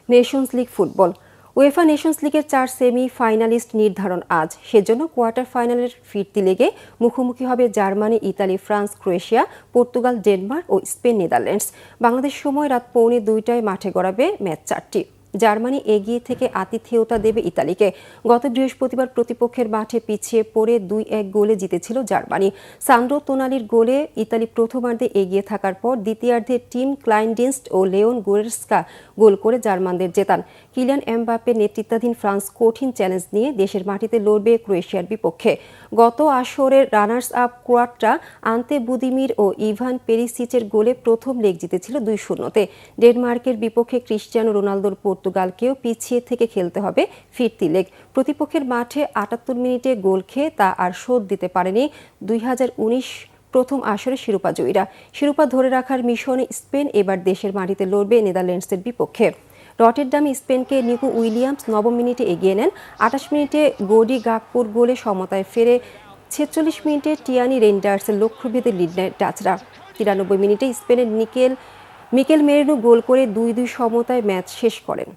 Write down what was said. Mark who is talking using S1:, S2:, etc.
S1: Nations league football. UEFA Nations লিগের 4 semi finalist নির্ধারণ আজ। সেজন্য কোয়ার্টার ফাইনালের ফিরতি লেগে মুখোমুখি হবে Germany, Italy, France, Croatia, Portugal, Denmark ও স্পেন, নেদারল্যান্ডস। বাংলাদেশ সময় রাত 2:45টায় মাঠে গড়াবে ম্যাচ 4টি। জার্মানি এগিয়ে থেকে আতিথেয়তা দেবে ইতালিকে। গত বৃহস্পতিবার প্রতিপক্ষের মাঠে পিছিয়ে পড়ে 2-1 গোলে জিতেছিল জার্মানি। সান্ড্রো তোনালির গোলে ইতালি প্রথমার্ধে এগিয়ে থাকার পর দ্বিতীয়ার্ধে টিম ক্লাইনডিনস্ট ও লেওন গোরেস্কা গোল করে জার্মানদের জেতান। কিলিয়ান এমবাপ্পের নেতৃত্বাধীন ফ্রান্স কঠিন চ্যালেঞ্জ নিয়ে দেশের মাটিতে লড়বে ক্রোয়েশিয়ার বিপক্ষে। গত আসরের রানার্স আপ ক্রোয়াটরা আন্তে বুদিমির ও ইভান পেরিসিচের গোলে প্রথম লেগ জিতেছিল 2-0-তে। ডেনমার্কের বিপক্ষে ক্রিস্টিয়ানো রোনালদোর পর্তুগালকেও পিছিয়ে থেকে খেলতে হবে ফিরতি লেগ। প্রতিপক্ষের মাঠে 78 মিনিটে গোল খেয়ে তা আর শোধ দিতে পারেনি 2019 প্রথম আসরের শিরোপা জয়ীরা। শিরোপা ধরে রাখার মিশনে স্পেন এবার দেশের মাটিতে লড়বে নেদারল্যান্ডসের বিপক্ষে। রটেরডামে স্পেনকে নিকো উইলিয়ামস 9 মিনিটে এগিয়ে নেন। 28 মিনিটে গোডি গাকপোর গোলে সমতায় ফেরে 46 মিনিটে টিয়ানি রেইন্ডার্সের লক্ষ্যভেদে লিড নেয় ডাচরা। 93 মিনিটে স্পেনের মিকেল মেরিনো গোল করে 2-2 সমতায় ম্যাচ শেষ করেন।